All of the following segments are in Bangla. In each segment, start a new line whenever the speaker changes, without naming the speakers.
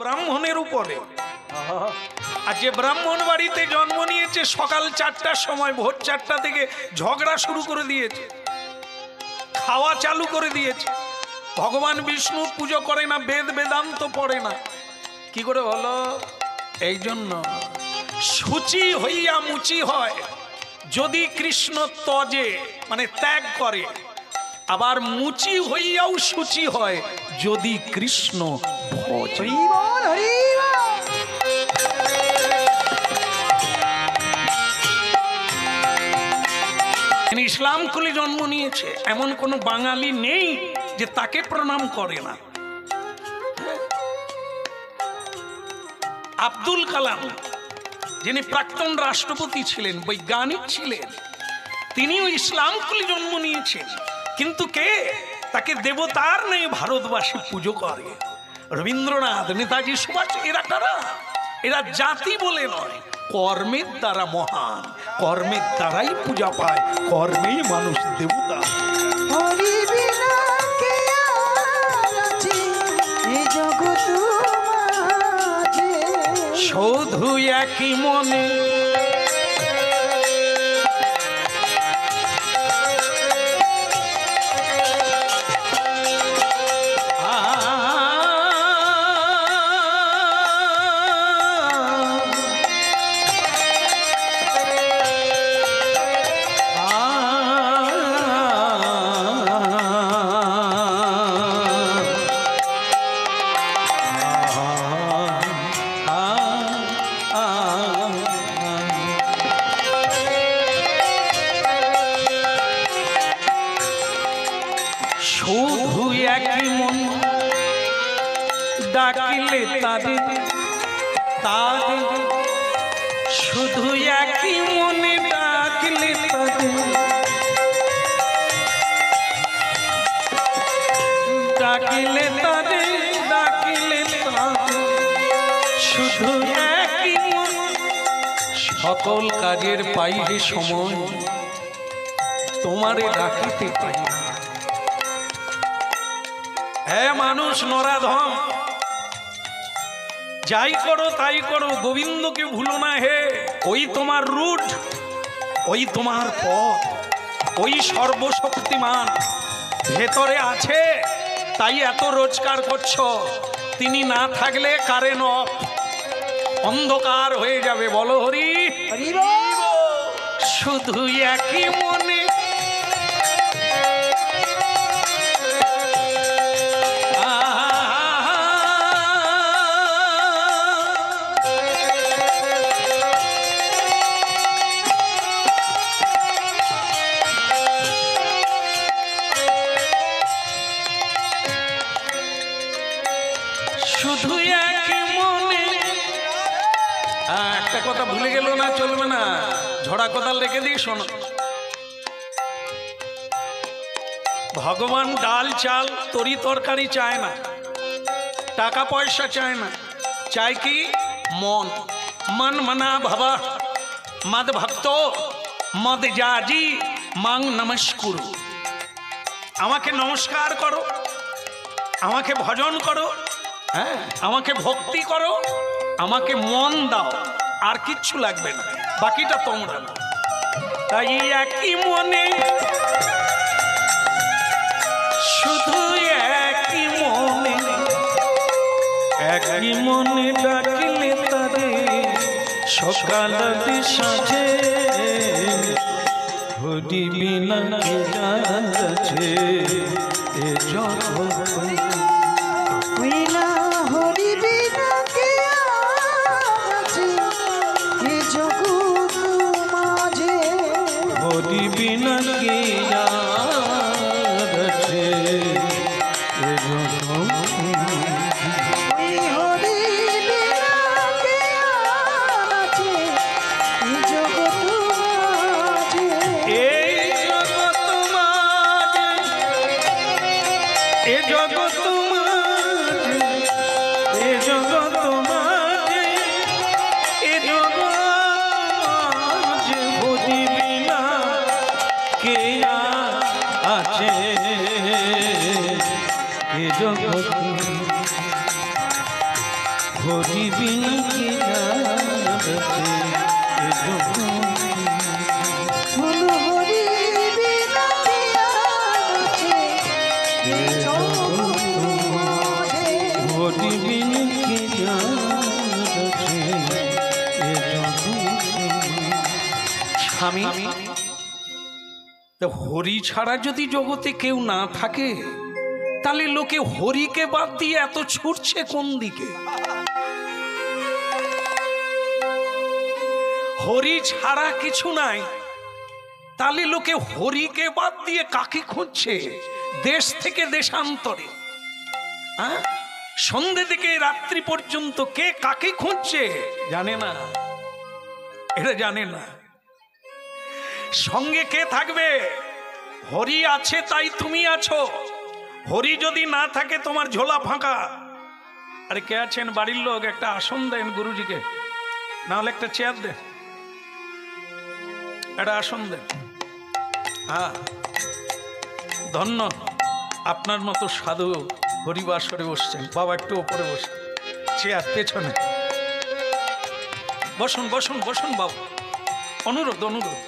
ব্রাহ্মণের উপরে। আর যে ব্রাহ্মণ বাড়িতে জন্ম নিয়েছে সকাল 4টার সময়, ভোর 4টা থেকে ঝগড়া শুরু করে দিয়েছে, খাওয়া চালু করে দিয়েছে। ভগবান বিষ্ণু পুজো করে না, বেদ বেদান্ত পড়ে না। কি করে হলো? এই জন্য শুচি হইয়া মুচি হয় যদি কৃষ্ণ তজে, মানে ত্যাগ করে, আবার মুচি হইয়াও শুচি হয় যদি কৃষ্ণ ভজে। ইসলাম কুলে জন্ম নিয়েছে, এমন কোন বাঙালি নেই যে তাকে প্রণাম করে না। আব্দুল কালাম, যিনি প্রাক্তন রাষ্ট্রপতি ছিলেন, বৈজ্ঞানিক ছিলেন, তিনিও ইসলাম কুলে জন্ম নিয়েছেন, কিন্তু কে তাকে দেবতার নেই ভারতবাসী পুজো করে। রবীন্দ্রনাথ, নেতাজি সুভাষ, এরা কারা? এরা জাতি বলে নয়, কর্মের দ্বারা মহান, কর্মের দ্বারাই পূজা পায়, কর্মেই মানুষ দেবতা। শুধু একই মনে ডাকিলে তাদের তাদের, শুধু একই মনে ডাকিলে তাদের, ডাকিলে তাদের, ডাকিলে তাদের, শুধু একই মনে। সকল কাজের পাইলে সময় তোমারে ডাকিতে পাই। হ্যাঁ মানুষ নরাধম, যাই করো তাই করো, গোবিন্দকে ভুলো না হে। ওই তোমার রুট, ওই তোমার পথ, ওই সর্বশক্তিমান ভেতরে আছে, তাই এত রোজগার করছো। তিনি না থাকলে কারেন্ট অফ, অন্ধকার হয়ে যাবে। বলো হরি। শুধু একই মনে শুধু একই মনে। একটা কথা ভুলে গেল না, চলবে না, ঝড়া কোদাল রেখে দিই, শোনো। ভগবান ডাল চাল তরি তরকারি চায় না, টাকা পয়সা চায় না, চায় কি? মন। মন মনা ভাবা মদ ভক্ত মদ জাজি মাং নমস্কুর। আমাকে নমস্কার করো, আমাকে ভজন করো, হ্যাঁ আমাকে ভক্তি করো, আমাকে মন দাও, আর কিচ্ছু লাগবে না, বাকিটা তোমরা না। তাই একই মনে, শুধু একই মনে, একই মনে ডাকিলে তারে সকাল সাজে। হরি বিনা কে যাচ্ছে এ জগৎ,
হরি বিনা কে আছে এ জগৎ মাঝে।
হরি বিনা কে আছে এ জগৎ। হরি বিনা কে জানছে এ জগতে।
বলো হরি বিনা কে আছে এ জগৎ মাঝে।
হরি বিনা কে জানছে এ জগতে। স্বামী, তো হরি ছাড়া যদি জগতে কেউ না থাকে তাহলে লোকে হরিকে বাদ দিয়ে এত ছুটছে কোন দিকে? হরি ছাড়া কিছু নাই, তাহলে লোকে হরিকে বাদ দিয়ে কাকে খুঁজছে দেশ থেকে দেশান্তরে? সন্ধ্যে থেকে রাত্রি পর্যন্ত কে কাকে খুঁজছে জানে না, এটা জানে না। সঙ্গে কে থাকবে? হরি আছে তাই তুমি আছো, হরি যদি না থাকে তোমার ঝোলা ফাঁকা। আরে কে আছেন বাড়ির লোক? একটা আসন দেন গুরুজিকে, না হলে একটা চেয়ার দেন, একটা আসন দেন। হ্যাঁ, ধন্য আপনার মতো সাধু হরিবাসরে বসছেন। বাবা একটু ওপরে বসুন, চেয়ার পেছনে বসুন, বসুন বসুন বাবু, অনুরোধ অনুরোধ।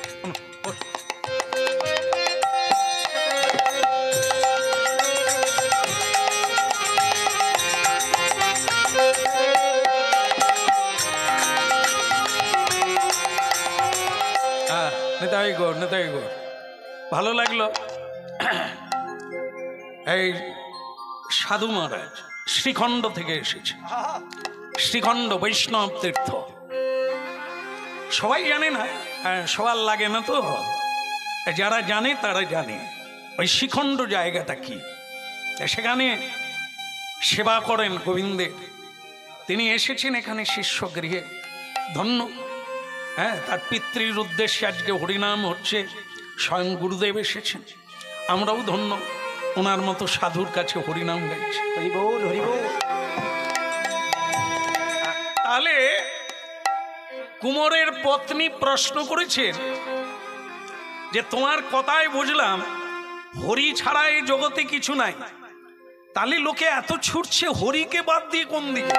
নেতাই গৌর, নেতাই গৌর, ভালো লাগলো। এই সাধু মহারাজ শ্রীখণ্ড থেকে এসেছে, শ্রীখণ্ড বৈষ্ণব তীর্থ। সবাই জানে না, সবার লাগে না তো, যারা জানে তারা জানে ওই শ্রীখণ্ড জায়গাটা কি। সেখানে সেবা করেন গোবিন্দের, তিনি এসেছেন এখানে শিষ্যগৃহে। ধন্য, হ্যাঁ, তার পিতৃর উদ্দেশ্যে আজকে হরিনাম হচ্ছে, স্বয়ং গুরুদেব এসেছেন। আমরাও ধন্য, ওনার মতো সাধুর কাছে হরিনাম গাইছি।
হরি বল, হরি বল।
তাহলে কুমোরের পত্নী প্রশ্ন করেছেন যে তোমার কথায় বুঝলাম হরি ছাড়া এই জগতে কিছু নাই, তাহলে লোকে এত ছুটছে হরিকে বাদ দিয়ে কোন দিকে?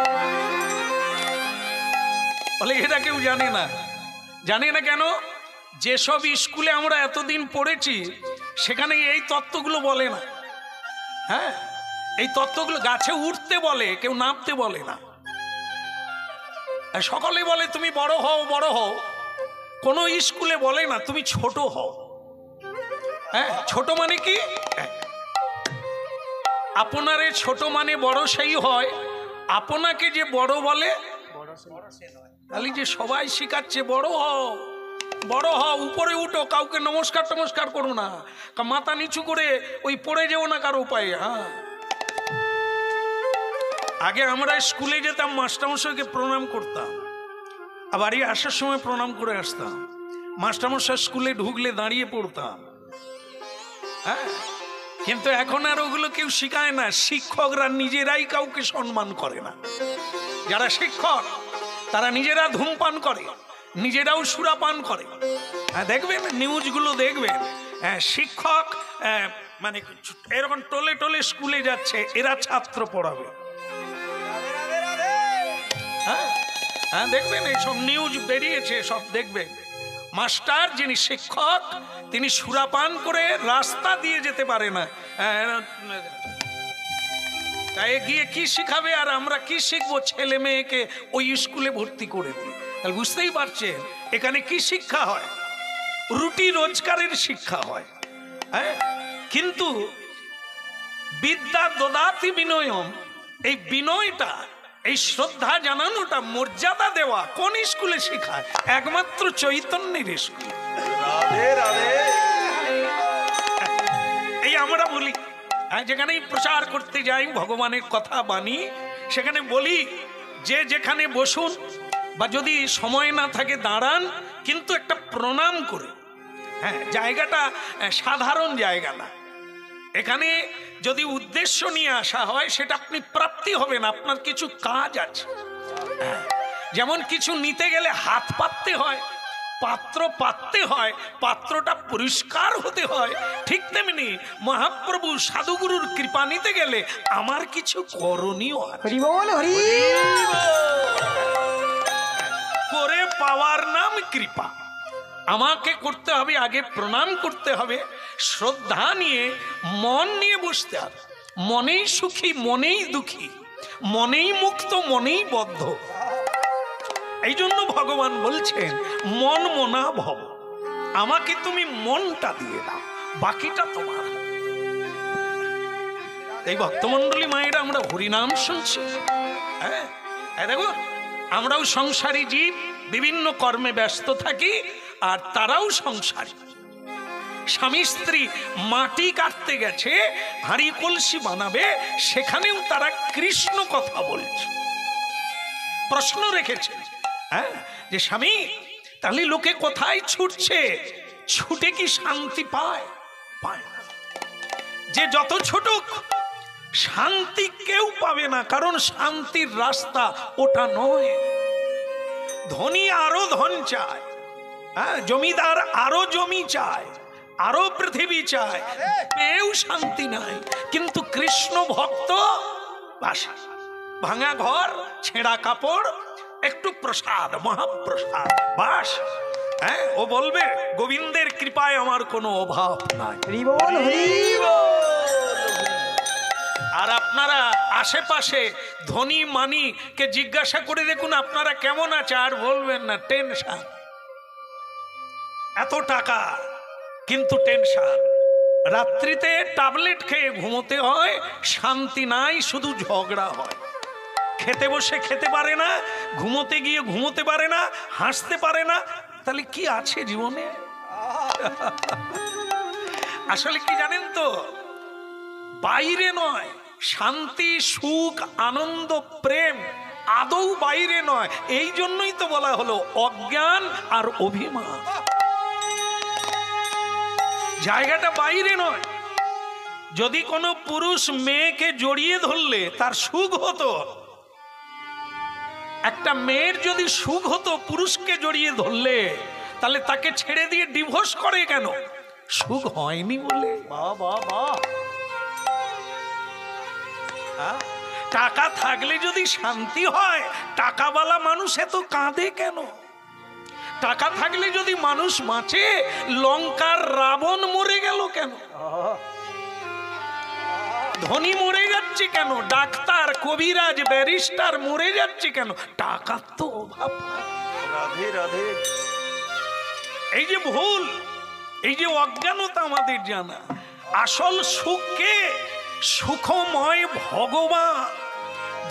বলে এটা কেউ জানে না। জানে না কেন? যেসব স্কুলে আমরা এতদিন পড়েছি সেখানে এই তত্ত্বগুলো বলে না। হ্যাঁ, এই তত্ত্বগুলো গাছে উঠতে বলে, কেউ নামতে বলে না। সকলে বলে তুমি বড় হও, বড় হও। কোনো স্কুলে বলে না তুমি ছোট হও। হ্যাঁ, ছোট মানে কি? আপনারে ছোট মানে বড় সেই হয়, আপনাকে যে বড় বলে তাহলে যে সবাই শিখাচ্ছে বড় হও, বড় হও, উপরে উঠো, কাউকে নমস্কার টমস্কার করো না, মাথা নিচু করে ওই পড়ে যেও না কারো উপায়ে। হ্যাঁ, আগে আমরা স্কুলে যেতাম, মাস্টারমশাইকে প্রণাম করতাম, আর বাড়ি আসার সময় প্রণাম করে আসতাম। মাস্টারমশাই স্কুলে ঢুকলে দাঁড়িয়ে পড়তাম। হ্যাঁ, কিন্তু এখন আর ওগুলো কেউ শিখায় না। শিক্ষকরা নিজেরাই কাউকে সম্মান করে না। যারা শিক্ষক তারা নিজেরা ধূমপান করে, নিজেরাও সুরাপান করে। হ্যাঁ, দেখবেন নিউজগুলো দেখবেন, হ্যাঁ, শিক্ষক মানে এরকম টোলে টোলে স্কুলে যাচ্ছে, এরা ছাত্র পড়াবে। হ্যাঁ হ্যাঁ, দেখবেন এইসব নিউজ বেরিয়েছে, সব দেখবেন। মাস্টার যিনি শিক্ষক তিনি সুরাপান করে রাস্তা দিয়ে যেতে পারে না। তাই গিয়ে কি শিখাবে? আর আমরা কি শিখবো? ছেলে মেয়েকে ওই স্কুলে ভর্তি করে দিই। তাহলে বুঝতেই পারছেন এখানে কি শিক্ষা হয়? রুটি রোজগারের শিক্ষা হয়। হ্যাঁ, কিন্তু বিদ্যা দদাতি বিনয়ম, এই বিনয়টা, এই শ্রদ্ধা জানানোটা, মর্যাদা দেওয়া কোন স্কুলে শেখায়? একমাত্র চৈতন্যের স্কুল। এই আমরা বলি, যেখানেই প্রচার করতে যাই ভগবানের কথা বাণী, সেখানে বলি যে যেখানে বসুন বা যদি সময় না থাকে দাঁড়ান, কিন্তু একটা প্রণাম করে। হ্যাঁ, জায়গাটা সাধারণ জায়গা না। এখানে যদি উদ্দেশ্য নিয়ে আসা হয় সেটা আপনি প্রাপ্তি হবে না, আপনার কিছু কাজ আছে। যেমন কিছু নিতে গেলে হাত পাততে হয়, পাত্র পাততে হয়, পাত্রটা পরিষ্কার হতে হয়, ঠিক তেমনি মহাপ্রভু সাধুগুরুর কৃপা নিতে গেলে আমার কিছু করণীয় আছে।
হরি বল, হরি বল।
কৃপা। আমাকে করতে হবে, আগে প্রণাম করতে হবে, শ্রদ্ধা নিয়ে মন নিয়ে বসতে হবে। মনেই সুখী মনেই দুঃখী, মনেই মুক্ত মনেই বদ্ধ। এই জন্য ভগবান বলছেন মন মনা ভব, আমাকে তুমি মনটা দিয়ে দাও, বাকিটা তোমার। এই ভক্তমন্ডলী মায়েরা আমরা হরিনাম শুনছি, হ্যাঁ দেখো আমরাও সংসারী জীব, বিভিন্ন কর্মে ব্যস্ত থাকি, আর তারাও সংসারী। স্বামী স্ত্রী মাটি কাটতে গেছে, হাঁড়ি কলসি বানাবে, সেখানেও তারা কৃষ্ণ কথা বলছে। প্রশ্ন রেখেছে, হ্যাঁ, যে স্বামী তাহলে লোকে কোথায় ছুটছে, ছুটে কি শান্তি পায়? পায় না। যে যত ছুটুক শান্তি কেউ পাবে না, কারণ শান্তির রাস্তা ওটা নয়। ধনী আরো ধন চায়, হ্যাঁ, জমিদার আরো জমি চায়, আরো পৃথিবী চায়, পেয়েও শান্তি নাই। কিন্তু কৃষ্ণ ভক্ত বাসে, ভাঙা ঘর, ছেঁড়া কাপড়, একটু প্রসাদ, মহাপ্রসাদ, বাস। হ্যাঁ, ও বলবে গোবিন্দের কৃপায় আমার কোনো অভাব নাই। আর আপনারা আশেপাশে ধনী মানিকে জিজ্ঞাসা করে দেখুন আপনারা কেমন আছে, আর বলবেন না টেনশন। এত টাকা কিন্তু টেনশন। রাত্রিতে ট্যাবলেট খেয়ে ঘুমোতে হয়, শান্তি নাই, শুধু ঝগড়া হয়। খেতে বসে খেতে পারে না, ঘুমোতে গিয়ে ঘুমোতে পারে না, হাসতে পারে না। তাহলে কি আছে জীবনে? আসলে কি জানেন তো, বাইরে নয়, শান্তি সুখ আনন্দ প্রেম আদৌ বাইরে নয়। এই জন্যই তো বলা হলো অজ্ঞান আর অভিমান। জায়গাটা বাইরে নয়। যদি কোনো পুরুষ মেয়েকে জড়িয়ে ধরলে তার সুখ হতো, একটা মেয়ের যদি সুখ হতো পুরুষকে জড়িয়ে ধরলে, তাহলে তাকে ছেড়ে দিয়ে ডিভোর্স করে কেন? সুখ হয়নি বলে। টাকা থাকলে যদি শান্তি হয়, টাকাওয়ালা মানুষ এত কাঁদে কেন? টাকা থাকলে যদি মানুষ বাঁচে, লঙ্কার রাবণ মরে গেল কেন? ধনী মরে যাচ্ছে কেন? ডাক্তার কবিরাজ ব্যারিস্টার মরে যাচ্ছে কেন? টাকার তো অভাব। রাধে রাধে। এই যে ভুল, এই যে অজ্ঞানতা আমাদের জানা। আসল সুখকে সুখময় ভগবান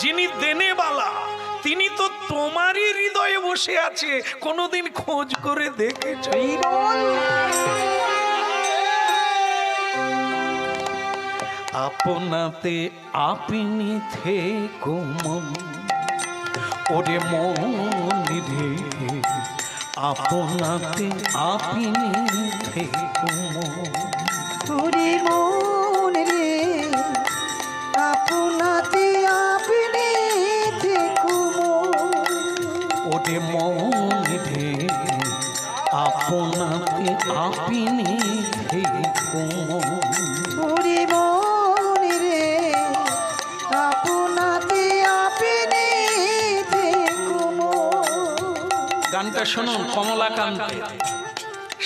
যিনি দেনেবালা, তিনি তো তোমারই হৃদয়ে বসে আছে। কোনোদিন খোঁজ করে দেখেছ? আপনাতে আপনি থেকো মন, ওরে মন রে, আপনাতে আপনি থেকো মন,
ওরে মন রে, আপনাতে আপনি থেকো মন,
ওরে মন রে, আপনাতে আপনি থেকো মন,
ওরে মন রে, আপনাতে আপনি থেকো মন।
গানটা শুনুন, কমলাকান্ত,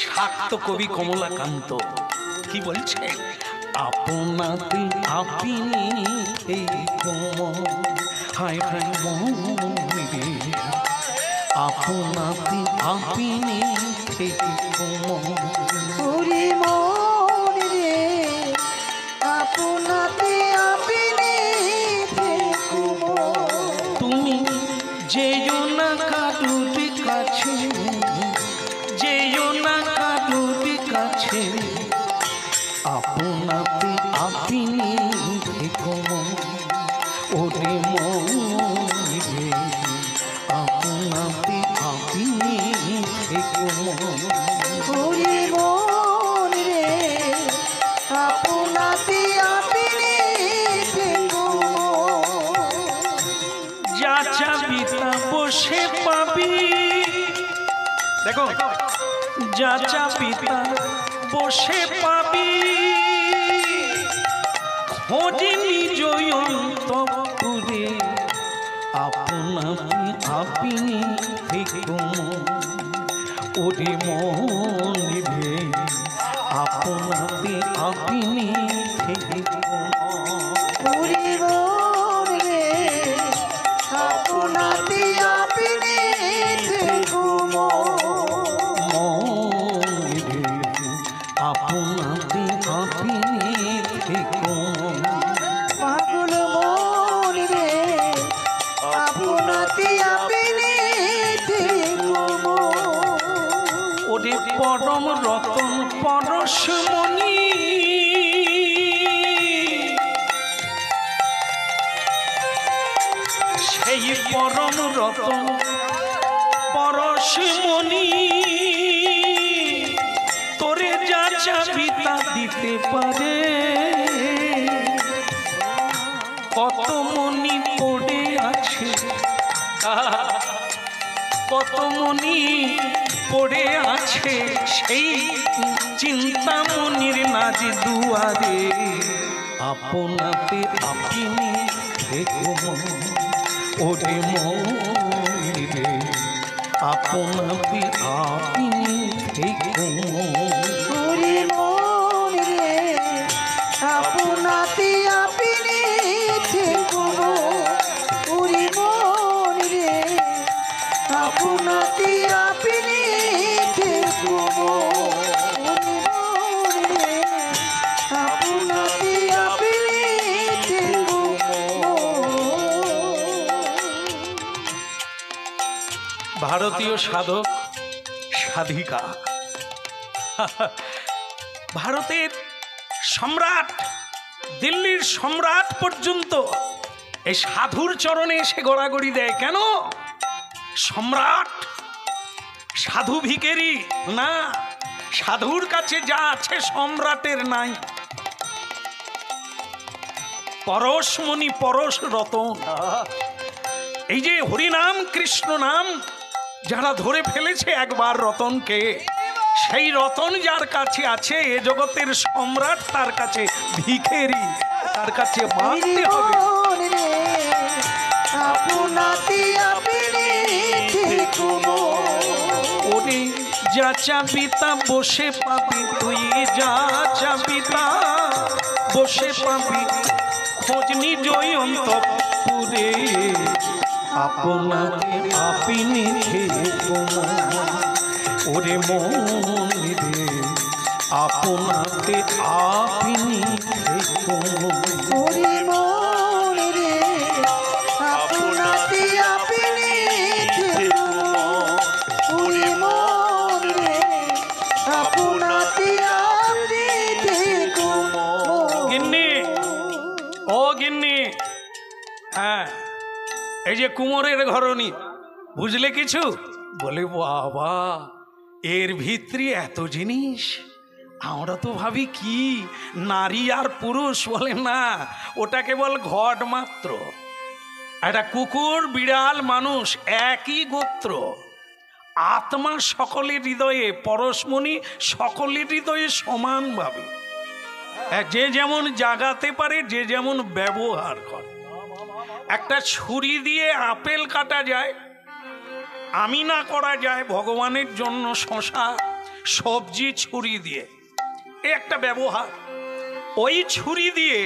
শাক্ত কবি কমলাকান্ত কি বলছে? আপনাতে আপনি থেকো মন, হায় হায় মন রে, আপনাতে আপনি থেকো মন,
ওরে মন রে, আপনাতে আপনি থেকো মন।
তুমি যেও না কারুর কাছে, যেও না কারুর কাছে, আপনাতে আপনি থেকো মন, ওরে মন রে, আপনাতে আপনি থেকো মন,
ওরে মন রে, আপনাতে আপনি থেকো মন।
যা চাবি তা বসে পাবি। দেখো, যা চাবি তা বসে পাবি, খোঁজে নিজ অন্তঃপুরে, আপনাতে আপনি থেকো মন, ওরে মন রে আপনাতে আপনি থেকো
পুরি মন রে আপনাতে আপনি থেকো
মন রে আপনাতে আপনি থেকো
পাগল মন রে আপনাতে আপনি থেকো
ওরে পরম রতন পরশমণি সেই পরম রতন পরশমণি তোরে যা চাবি তা দিতে পারে কত মনি পড়ে আছে কত মনি পড়ে আছে সেই চিন্তামণির নাজ দুয়ারে আপনাতে আপনি থেকো ওরে মরে আপনাতে আপনি থেকো
পুরি মন রে আপনাতে আপনি থেকো পুরি মন রে আপনাতে আপনি থেকো পুরি মন রে আপনাতে আপনি থেকো
ভারতীয় সাধক সাধিকা ভারতের সম্রাট দিল্লির সম্রাট পর্যন্ত এই সাধুর চরণে এসে গড়াগড়ি দেয় কেন সম্রাট সাধু ভিখারি না সাধুর কাছে যা আছে সম্রাটের নাই পরশমণি পরশ রতন এই যে হরিনাম কৃষ্ণ নাম যারা ধরে ফেলেছে একবার রতনকে সেই রতন যার কাছে আছে এ জগতের সম্রাট তার কাছে ভিখারি তার কাছে মানতে হবে
মন রে আপনাতে আপনি থেকো
ওরে যা চাবি তা বসে পাবি তুই যা চাবি তা বসে পাবি খোঁজ নিজই অন্তঃপুরে আপনাকে আপনি থেকো ওরে মন রে আপনাতে আপনি থেকো
পুরি মন রে আপনাতে আপনি থেকো পুরি মন রে আপনাতে আপনি থেকো
গিন্নি ও গিন্নি হ্যাঁ এই যে কুমোরের ঘরণী বুঝলে কিছু বলে বাবা এর ভিতরে এত জিনিস আমরা তো ভাবি কি নারী আর পুরুষ বলে না ওটা কেবল ঘট মাত্র একটা কুকুর বিড়াল মানুষ একই গোত্র আত্মা সকলের হৃদয়ে পরশমণি সকলের হৃদয়ে সমানভাবে যে যেমন জাগাতে পারে যে যেমন ব্যবহার করে একটা ছুরি দিয়ে আপেল কাটা যায় আমিনা করা যায় ভগবানের জন্য শশা সবজি ছুরি দিয়ে এ একটা ব্যবহার ওই ছুরি দিয়ে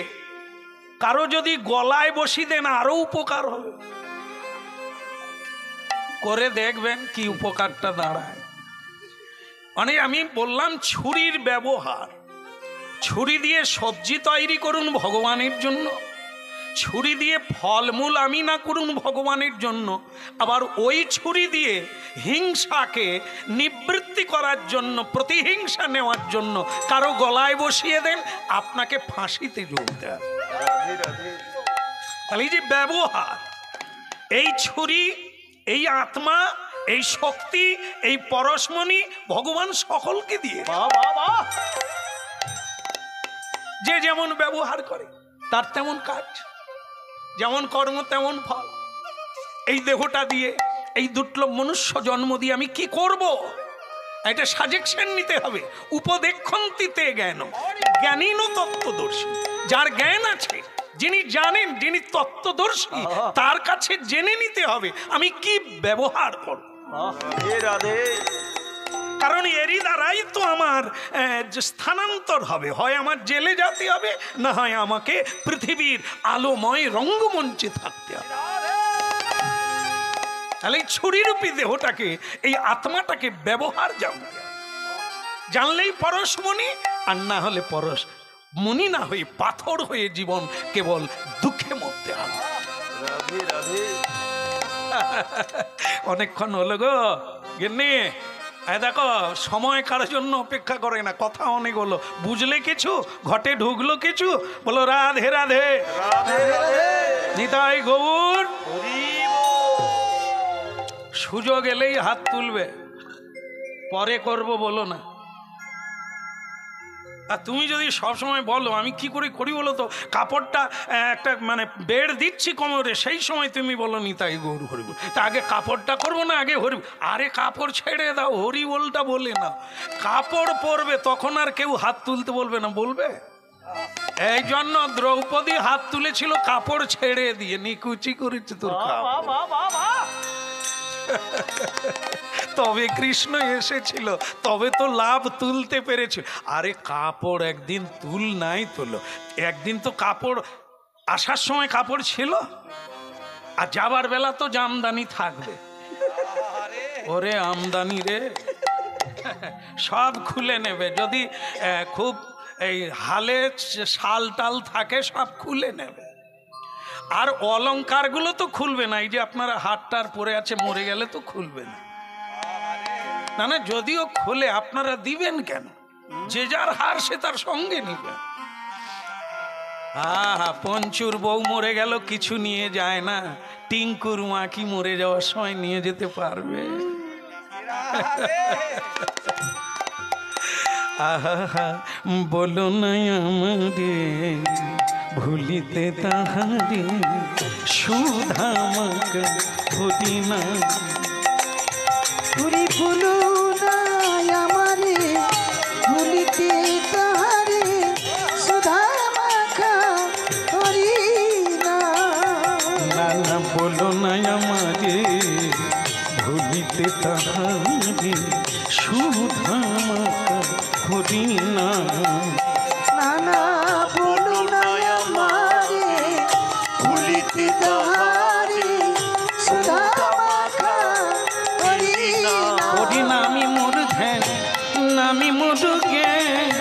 কারো যদি গলায় বসিয়ে দেন আরো উপকার হবে করে দেখবেন কি উপকারটা দাঁড়ায় মানে আমি বললাম ছুরির ব্যবহার ছুরি দিয়ে সবজি তৈরি করুন ভগবানের জন্য ছুরি দিয়ে ফলমূল আমিনা করুন ভগবানের জন্য আবার ওই ছুরি দিয়ে হিংসাকে নিবৃত্তি করার জন্য প্রতিহিংসা নেওয়ার জন্য কারো গলায় বসিয়ে দেন আপনাকে ফাঁসিতে ঝুলতে হবে তাহলে এই যে ব্যবহার এই ছুরি এই আত্মা এই শক্তি এই পরশমণি ভগবান সকলকে দিয়ে যে যেমন ব্যবহার করে তার তেমন কাজ যেমন কর্ম তেমন ফল এই দেহটা দিয়ে এই দুর্লভ মনুষ্য জন্ম দিয়ে আমি কি করব এটা সাজেকশন নিতে হবে উপদেক্ষন্তিতে জ্ঞান জ্ঞানীন তত্ত্বদর্শী যার জ্ঞান আছে যিনি জানেন যিনি তত্ত্বদর্শী তার কাছে জেনে নিতে হবে আমি কি ব্যবহার করব কারণ এরই দ্বারাই তো আমার যে স্থানান্তর হবে, হয় আমার জেলে যেতে হবে, না হয় আমাকে পৃথিবীর আলোময় রঙ্গমঞ্চে থাকতে হবে। তাহলে এই ছুরিরূপী দেহটাকে, এই আত্মাটাকে ব্যবহার জানলেই পরশমণি, আর না হলে পরশ মণি না হয়ে পাথর হয়ে জীবন কেবল দুঃখে মরতে হবে। অনেকক্ষণ হলো গো গিন্নি, দেখো সময় কারোর জন্য অপেক্ষা করে না, কথা অনেক হলো, বুঝলে কিছু, ঘটে ঢুকলো কিছু, বলো রাধে রাধে নিতাই গৌর। সুযোগ এলেই হাত তুলবে, পরে করব বলো না। আর তুমি যদি সবসময় বলো আমি কি করে করি বলো তো, কাপড়টা একটা মানে বেড় দিচ্ছি কোমরে, সেই সময় তুমি বলো নিতাই গৌর হরি বল, তা আগে কাপড়টা করবো না আগে হরি? আরে কাপড় ছেড়ে দাও, হরি বলটা বলে না, কাপড় পরবে তখন আর কেউ হাত তুলতে বলবে না, বলবে? এই জন্য দ্রৌপদী হাত তুলেছিল কাপড় ছেড়ে দিয়ে, নিকুচি করেছে তোর তবে কৃষ্ণ এসেছিল, তবে তো লাভ তুলতে পেরেছিল। আরে কাপড় একদিন তুল নাই তোলো, একদিন তো কাপড় আসার সময় কাপড় ছিল, আর যাবার বেলা তো জামদানি থাকবে। ওরে আমদানি রে, সব খুলে নেবে, যদি খুব এই হালে শাল টাল থাকে সব খুলে নেবে, আর অলংকারগুলো তো খুলবে না। এই যে আপনারা হাতটার পরে আছে, মরে গেলে তো খুলবে না, না না, যদিও খুলে আপনারা দিবেন কেন? যে যার হার সে তার সঙ্গে নিবে। পঞ্চুর বউ মরে গেল, কিছু নিয়ে যায় না, টিঙ্কুর মা কি মরে যাওয়ার সময় নিয়ে যেতে পারবে? আহা বলো না আমারে ভুলিতে তাহারে, সুধামাক ভুলি না।
ভুলি ভুলো না আমারে ভুলিতে তাহারে, সুধা মাখা হরি না।
না না বলো না আমারে ভুলিতে তাহারে, সুধামাক হরি না।
না না বলো না আমারে ভুলিতে তাহারে, সুধা মাখা হরি না।
হরি নামি মোর ধ্যান, নামি মোর জ্ঞান,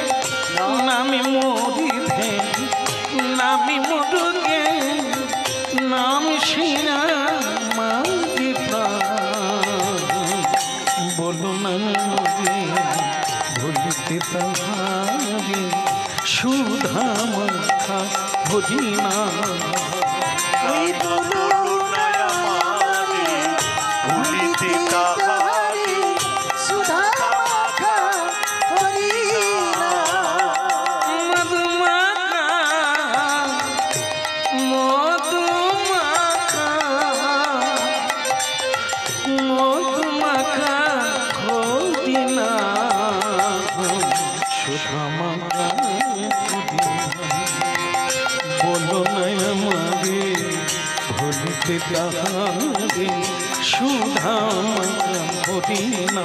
নামি মোরি ধ্যান, নামি মোর জ্ঞান, নাম শিরা মারি প্রাণ। বলো না মোরে ভুলিতে তাহারে, সুধা মাখা হরি না।
ওই বলো না আমারে ভুলিতে তাহারে, সুধা মাখা হরি না।
মধুমাখা মধুমাখা মধুমাখা হরি না, সুধা মাখা হরি না। বলো না আমারে ভুলিতে তাহারে, সুধা মাখা হরি না।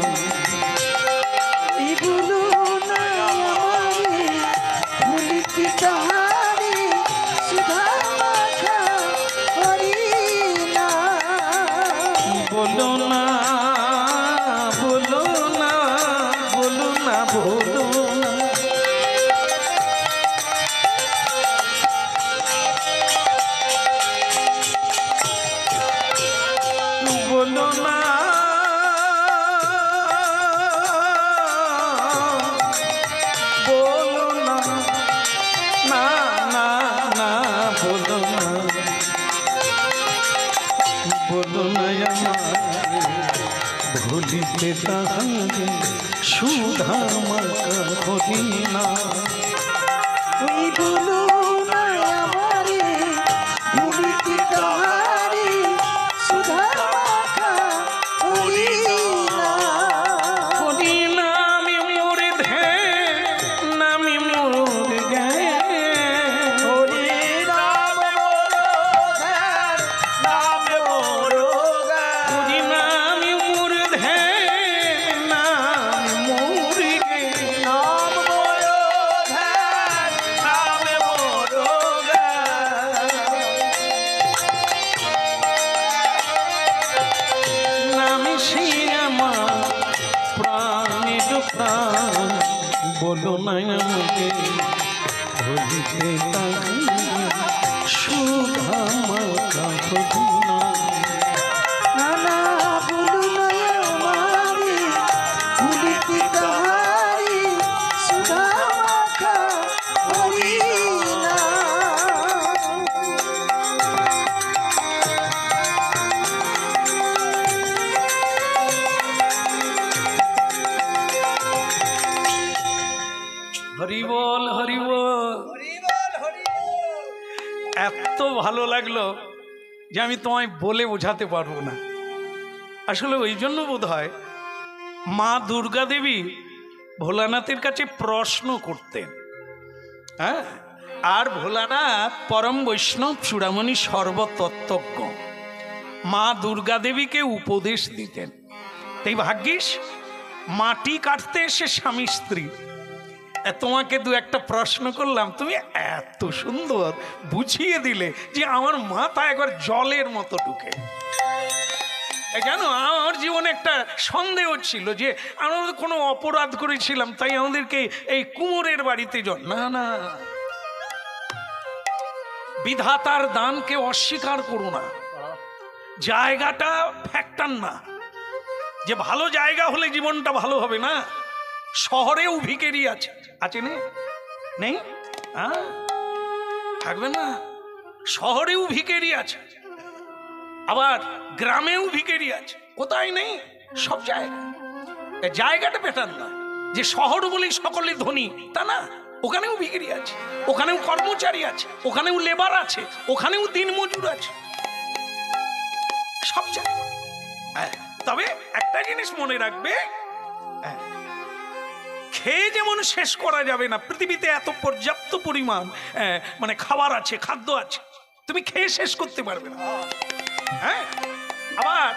এই বলো না আমারে ভুলিতে তাহারে, সুধা মাখা হরি না।
বলো না বলো না বলো না বলো না। বলো না বলো না, না না না বলো না, বলো না আমারে ভুলিতে তাহারে, সুধা মাখা হরি না।
ওই বলো না আমারে ভুলিতে তাহারে, সুধা মাখা হরি না।
হরি নামি মোর ধ্যান, নামি মোর জ্ঞান,
হরি নাম মোর ধ্যান, নাম মোর জ্ঞান।
হরি নামি মোর ধ্যান, নামি সে আমার প্রাণের প্রাণ, বলো না আমাকে ভুলিতে তাই সুধা মাখা হরিনাম।
নানা বলু না আমারে ভুলিতে তাহারি সুধা মাখা হরিনাম।
হরি বল হরি বল। এত ভালো লাগলো যে আমি তোমায় বলে বোঝাতে পারবো না। আসলে ওই জন্য বোধ হয় মা দুর্গা দেবী ভোলানাথের কাছে প্রশ্ন করতেন, হ্যাঁ, আর ভোলানাথ পরম বৈষ্ণব চূড়ামণি সর্বতত্ত্বজ্ঞ, মা দুর্গা দেবীকে উপদেশ দিতেন। তাই ভাগ্যিস মাটি কাটতে এসে স্বামী স্ত্রী তোমাকে দু একটা প্রশ্ন করলাম, তুমি এত সুন্দর বুঝিয়ে দিলে যে আমার মাথা একবার জলের মতো ঢুকে। জানো, আমার জীবনে একটা সন্দেহ ছিল যে আমরা কোনো অপরাধ করেছিলাম তাই আমাদেরকে এই কুমোরের বাড়িতে না না, বিধাতার দানকে অস্বীকার করো না। জায়গাটা ফ্যাক্টর না, যে ভালো জায়গা হলে জীবনটা ভালো হবে না। শহরেও ভিখারি আছে, আছে নেই? হ্যাঁ, থাকবে না? শহরেও ভিখারি আছে, আবার গ্রামেও ভিখারি আছে, কোথায় নেই? সব জায়গায়। জায়গাটা বেটার না যে শহর বলেই সকলে ধনী, তা না। ওখানেও ভিখারি আছে, ওখানেও কর্মচারী আছে, ওখানেও লেবার আছে, ওখানেও দিনমজুর আছে, সব জায়গায়। তবে একটা জিনিস মনে রাখবে, খেয়ে যেমন শেষ করা যাবে না, পৃথিবীতে এত পর্যাপ্ত পরিমাণ মানে খাবার আছে, খাদ্য আছে, তুমি খেয়ে শেষ করতে পারবে না। হ্যাঁ, আবার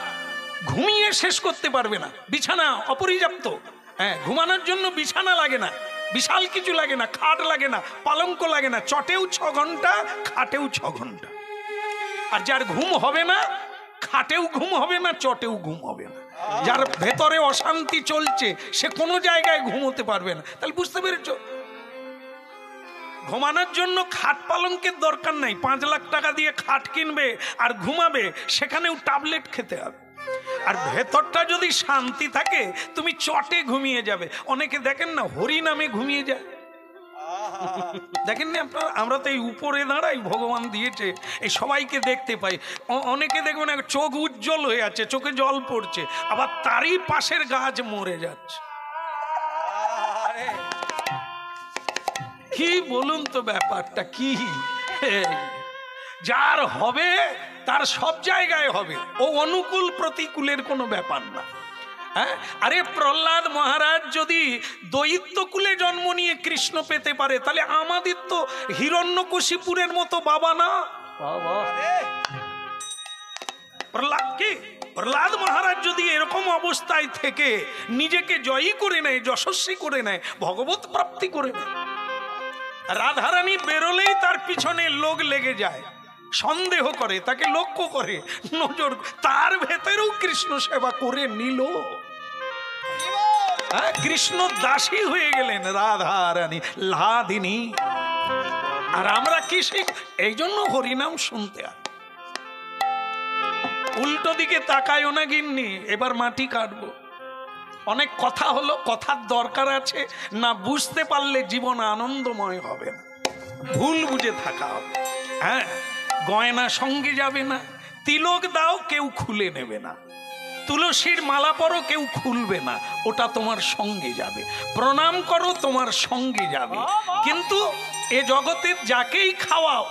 ঘুমিয়ে শেষ করতে পারবে না। বিছানা অপর্যাপ্ত, হ্যাঁ, ঘুমানোর জন্য বিছানা লাগে না, বিশাল কিছু লাগে না, খাট লাগে না, পালঙ্ক লাগে না, চটেও 6 ঘন্টা, খাটেও 6 ঘন্টা। আর যার ঘুম হবে না, খাটেও ঘুম হবে না, চটেও ঘুম হবে না, যার ভেতরে অশান্তি চলছে, সে কোনো জায়গায় ঘুমোতে পারবে না। তাহলে বুঝতে পেরেছ, ঘুমানোর জন্য খাট পালঙ্কের দরকার নাই। 5 লাখ টাকা দিয়ে খাট কিনবে আর ঘুমাবে, সেখানেও ট্যাবলেট খেতে হবে। আর ভেতরটা যদি শান্তি থাকে, তুমি চটে ঘুমিয়ে যাবে। অনেকে দেখেন না, হরি নামে ঘুমিয়ে যায়, দেখেন না আপনারা? আমরা তো এই উপরে দাঁড়াই, ভগবান দিয়েছে, এই সবাইকে দেখতে পাই। অনেকে দেখবেন চোখ উজ্জ্বল হয়ে আছে, চোখে জল পড়ছে, আবার তারই পাশের গাছ মরে যাচ্ছে। কি বলুন তো, ব্যাপারটা কি? যার হবে তার সব জায়গায় হবে, ও অনুকূল প্রতিকূলের কোনো ব্যাপার না। হ্যাঁ, আরে প্রহ্লাদ মহারাজ যদি দৈত্যকুলে জন্ম নিয়ে কৃষ্ণ পেতে পারে, তাহলে আমাদের তো হিরণ্যকশিপুরের মতো বাবা না। প্রহ্লাদ মহারাজ যদি এরকম অবস্থায় থেকে নিজেকে জয়ী করে নেয়, যশস্বী করে নেয়, ভগবত প্রাপ্তি করে নেয়, রাধারানী বেরোলেই তার পিছনে লোক লেগে যায়, সন্দেহ করে, তাকে লক্ষ্য করে, নজর, তার ভেতরেও কৃষ্ণ সেবা করে নিল। কৃষ্ণ দাসী হয়ে গেলেন, রাধারানী লাদিনী। আর আমরা কি এই জন্য হরিনাম শুনতে হয়। উল্টো দিকে তাকায়ও না গিন্নি, এবার মাটি কাটবো। অনেক কথা হলো, কথার দরকার আছে না, বুঝতে পারলে জীবন আনন্দময় হবে না, ভুল বুঝে থাকা হবে। হ্যাঁ, গয়না সঙ্গে যাবে না, তিলক দাও কেউ খুলে নেবে না, তুলসীর মালা পরো কেউ খুলবে না, ওটা তোমার সঙ্গে যাবে, প্রণাম করো তোমার সঙ্গে যাবে। কিন্তু এ জগতে যাকেই খাওয়াও,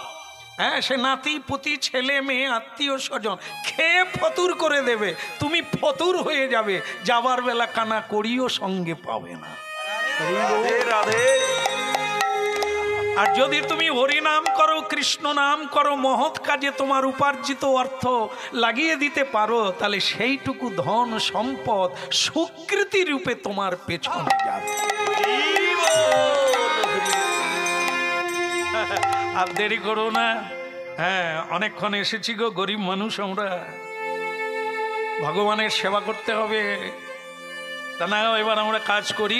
হ্যাঁ, সে নাতি পুতি ছেলে মেয়ে আত্মীয় স্বজন খেয়ে ফতুর করে দেবে, তুমি ফতুর হয়ে যাবে, যাবার বেলা কানা করিও সঙ্গে পাবে না। আর যদি তুমি হরি নাম করো, কৃষ্ণ নাম করো, মহৎ কাজে তোমার উপার্জিত অর্থ লাগিয়ে দিতে পারো, তাহলে সেইটুকু ধন সম্পদ স্বীকৃতি রূপে তোমার পেছনে যাবে। আর দেরি করো না, হ্যাঁ, অনেকক্ষণ এসেছি গো, গরিব মানুষ আমরা। ভগবানের সেবা করতে হবে। তা না এবার আমরা কাজ করি,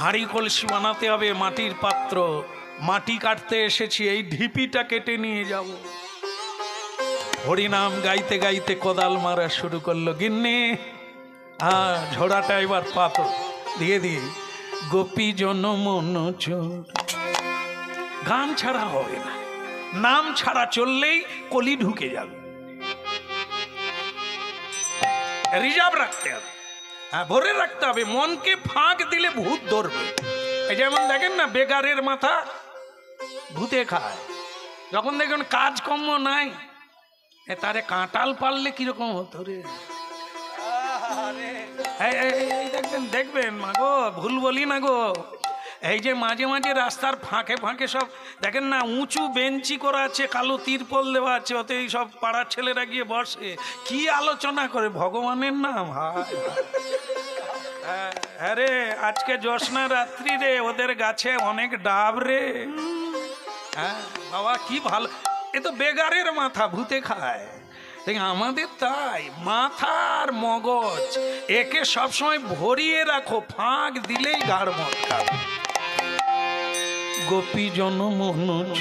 হাঁড়ি কলসি বানাতে হবে, মাটির পাত্র, মাটি কাটতে এসেছি, এই ঢিপিটা কেটে নিয়ে যাব। হরিনাম গাইতে গাইতে কোদাল মারা শুরু করলো। গিন্নি ঝোড়াটা এবার পাতো দিয়ে দিয়ে গোপী জন মনোচর। গান ছাড়া হবে না, নাম ছাড়া চললেই কলি ঢুকে যাবে। রিজার্ভ রাখতে হবে, হ্যাঁ ভরে রাখতে হবে। মনকে ফাঁক দিলে ভূত ধরবে। এই যেমন দেখেন না, বেগারের মাথা ভূতে খায়। যখন দেখবেন কাজকর্ম নাই, তারে কাঁটাল পারলে কিরকম হতো রে। দেখবেন দেখবেন মাগো, ভুল বলি না গো, এই যে মাঝে মাঝে রাস্তার ফাঁকে ফাঁকে সব দেখেন না, উঁচু বেঞ্চি করা আছে, কালো তিরপল দেওয়া আছে, ওতে সব পাড়ার ছেলেরা গিয়ে বসে, কি আলোচনা করে ভগবানের নাম। হ্যাঁ রে, আজকে জ্যোৎস্না রাত্রি রে, ওদের গাছে অনেক ডাব রে। হ্যাঁ বাবা কি ভালো, এ তো বেগারের মাথা, ভূতে খায়। আমাদের তাই মাথার মগজ, একে সবসময় ভরিয়ে রাখো, ফাঁক দিলেই গাড় মটকা। গোপী জন মনোজ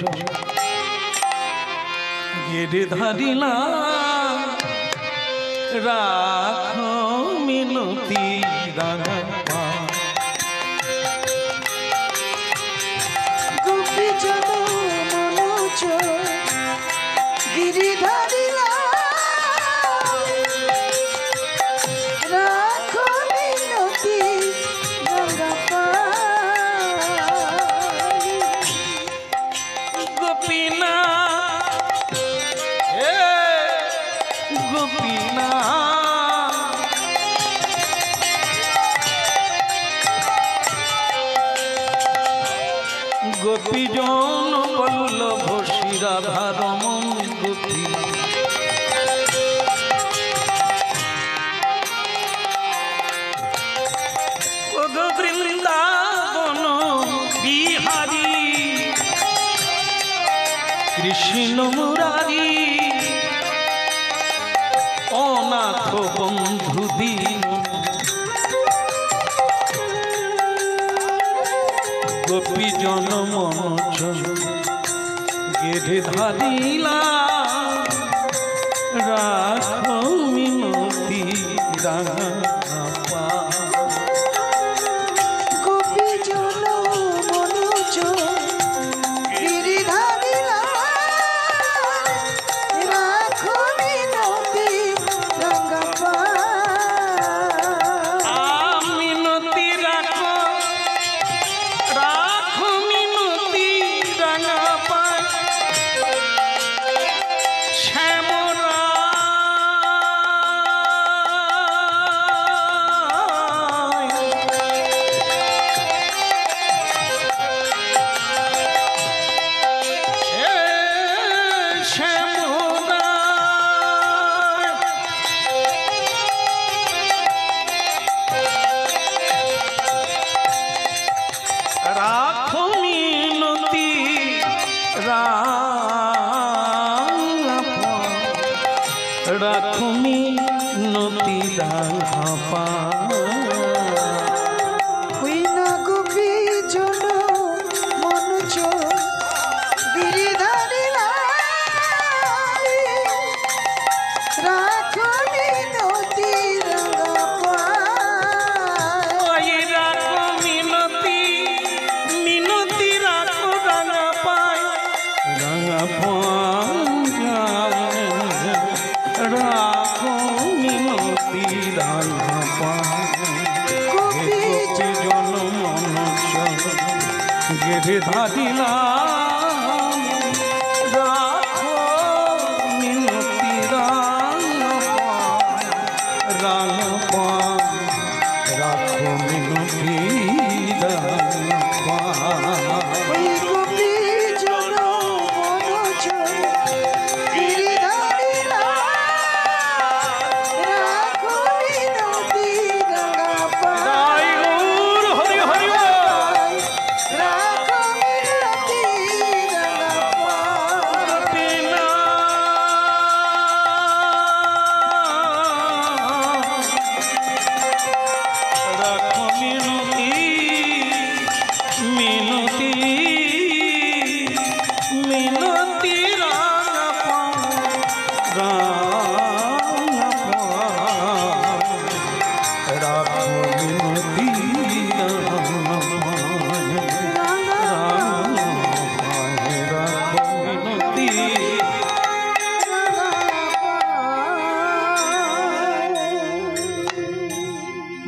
গেড়ে ধারিলা, রাখ মিনতি রাঙা।
গোপী জন মনোজ গিরি ধারিলা, রাখো মিনতি রাঙা পাই।
গোপীনা গোপীনা গোপী জন বল্লভ শিরাধারমন গোপী। বৃন্দাবন বিহারী কৃষ্ণ মুরারি, অনাথ বন্ধু দীন। গোপী জন মনোজ গেড়ে ধারিলা, রাখ মিনতি রাঙা পা।
গোপী জন মনোজ গিরি ধারিলা, রাখো মিনতি রাঙা পাই।
মিনতি রাখো, রাখো মিনতি রাঙা পায়। শ্যামরা রাখো মিনতি রাখো মিনতি রাঙা।
ওই না গোপী জন মনোজ গিরি ধারিলা, রাখো মিনতি রাঙা পাই।
রাখো মিনতি, মিনতি রাখো রাঙা পায়। রাঙা রাখো মিনতি রাঙা পায়। গোপী জন মনোজ গেড়ে ধারিলা, রাখো মিনতি রাঙা পায়। রাঙা পায়, রাখো মিনতি রাঙা পায়।
ওই গোপী জন মনোজ গিরি ধারিলা, রাখো মিনতি রাঙা পাই।
হরি হরি
রাখো মিনতি রাঙা পাই।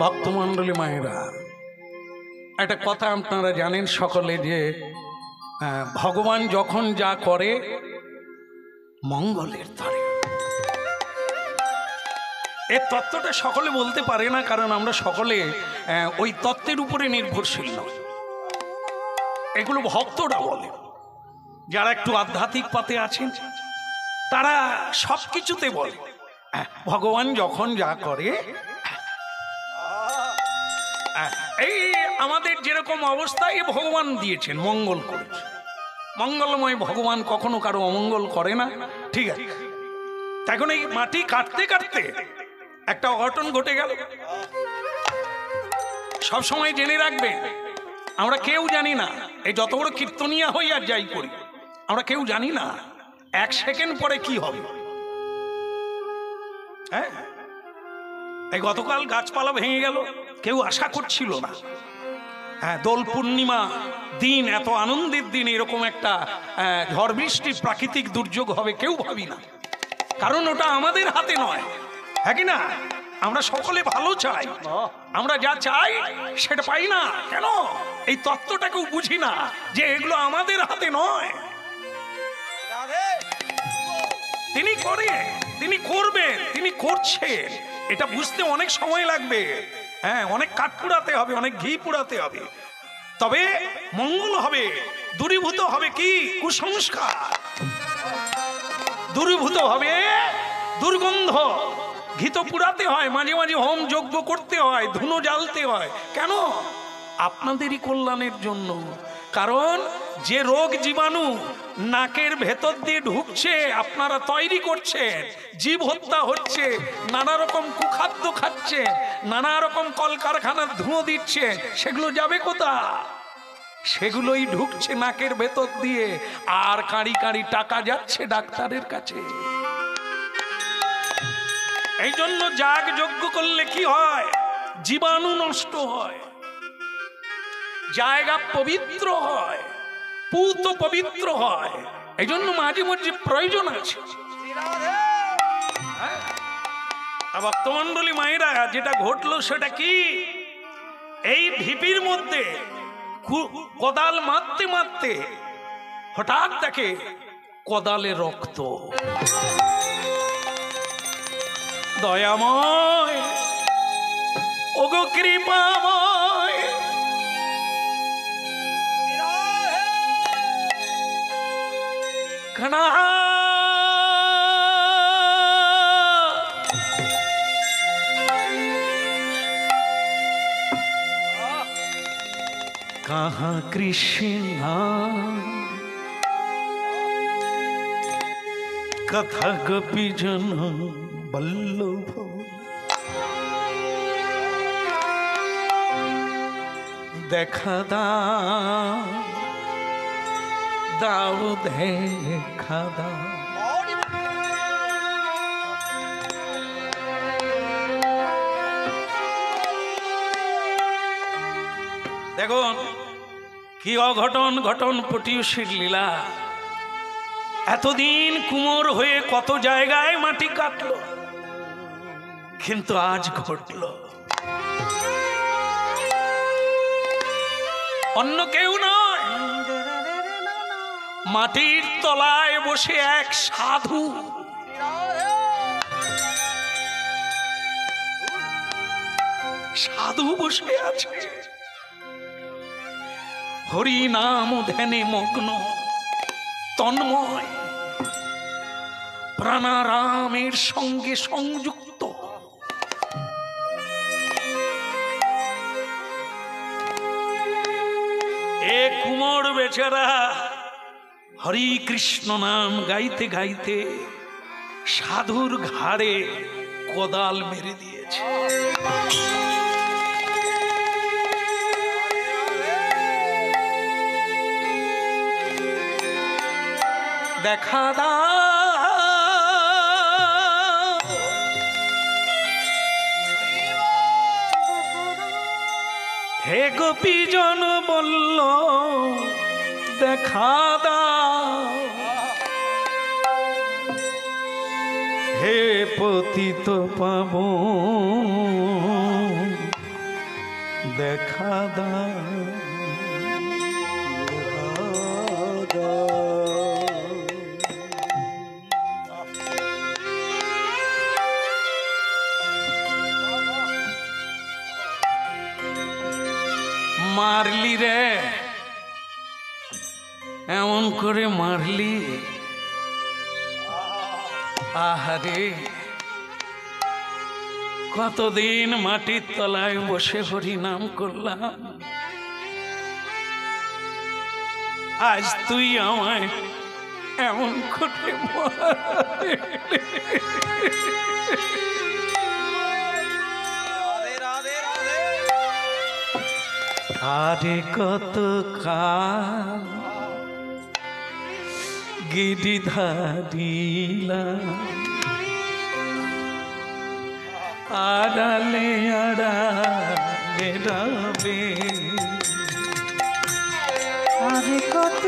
ভক্তমণ্ডলী মায়েরা, একটা কথা আপনারা জানেন সকলে যে ভগবান যখন যা করে মঙ্গলের ধরে। এই তত্ত্বটা সকলে বলতে পারে না, কারণ আমরা সকলে ওই তত্ত্বের উপরে নির্ভরশীল নয়। এগুলো ভক্তরা বলে, যারা একটু আধ্যাত্মিক পথে আছেন তারা সব কিছুতে বলে ভগবান যখন যা করে। এই আমাদের যেরকম অবস্থায় ভগবান দিয়েছেন, মঙ্গল করেছে, মঙ্গলময় ভগবান কখনো কারো অমঙ্গল করে না, ঠিক আছে। এখন এই মাটি কাটতে কাটতে একটা অঘটন ঘটে গেল। সব সময় জেনে রাখবে, আমরা কেউ জানি না, এই যত বড় কীর্তনিয়া হই আর যাই করি, আমরা কেউ জানি না এক সেকেন্ড পরে কি হবে। হ্যাঁ, এই গতকাল গাছপালা ভেঙে গেল, কেউ আশা করছিল না। হ্যাঁ, দোল পূর্ণিমা দিন, এত আনন্দের দিন এরকম একটা ঝড় বৃষ্টি প্রাকৃতিক দুর্যোগ হবে কেউ ভাবি না, কারণ ওটা আমাদের হাতে নয়। হ্যাঁ কি না? আমরা সকলে ভালো চাই, আমরা যা চাই সেটা পাই না কেন? এই তত্ত্বটাকেও বুঝি না যে এগুলো আমাদের হাতে নয়। তিনি করে, তিনি করবেন, তিনি করছেন, এটা বুঝতে অনেক সময় লাগবে। হ্যাঁ, অনেক কাঠ পুড়াতে হবে, অনেক ঘি পুড়াতে হবে, তবে মঙ্গল হবে। দূরীভূত হবে কি? কুসংস্কার দূরীভূত হবে, দুর্গন্ধ। ঘি তো পুড়াতে হয়, মাঝে মাঝে হোম যজ্ঞ করতে হয়, ধুনো জ্বালতে হয়। কেন? আপনাদেরই কল্যাণের জন্য। কারণ যে রোগ জীবাণু নাকের ভেতর দিয়ে ঢুকছে, আপনারা তৈরি করছেন, জীব হত্যা হচ্ছে, নানা রকম কুখাদ্য খাচ্ছে, নানা রকম কলকারখানার ধুঁয়ো দিচ্ছে, সেগুলো যাবে কোথায়? সেগুলোই ঢুকছে নাকের ভেতর দিয়ে, আর কাঁড়ি কাঁড়ি টাকা যাচ্ছে ডাক্তারের কাছে। এই জন্য যাগ যজ্ঞ করলে কি হয়? জীবাণু নষ্ট হয়, জায়গা পবিত্র হয়, পূত পবিত্র হয়। এই জন্য মাঝে মাঝে প্রয়োজন আছে। ভক্তমণ্ডলী মায়েরা, যেটা ঘটলো সেটা কি? এই ঢিপির মধ্যে কোদাল মারতে মারতে হঠাৎ দেখে কোদালে রক্ত। দয়াময়, ওগো কৃপাময়, ঘনা कहाँ कृष्ण कथा गोपी जन बल्लभ देखा दाऊ देखा दा। देखो কি অঘটন ঘটন পটিয়সীর লীলা। এতদিন কুমোর হয়ে কত জায়গায় মাটি কাটলো, কিন্তু আজ ঘটল। অন্য কেউ নয়, মাটির তলায় বসে এক সাধু। সাধু বসে আছে, হরি নাম ধ্যানে মগ্ন, তন্ময়, প্রাণারামের সঙ্গে সংযুক্ত। এ কুমোর বেচারা হরি কৃষ্ণ নাম গাইতে গাইতে সাধুর ঘাড়ে কোদাল মেরে দিয়েছে। দেখা দাও হে গোপীজন বলল, দেখা দাও হে পতিত পাবন দেখা দাও মারলি রে, এমন করে মারলি, আহারে কতদিন মাটির তলায় বসে হরি নাম করলাম, আজ তুই আমায় এমন করে মারলি। আরে কত কাল গিরিধারিলাম, আড়ালে আড়ালে রবে,
আরে কত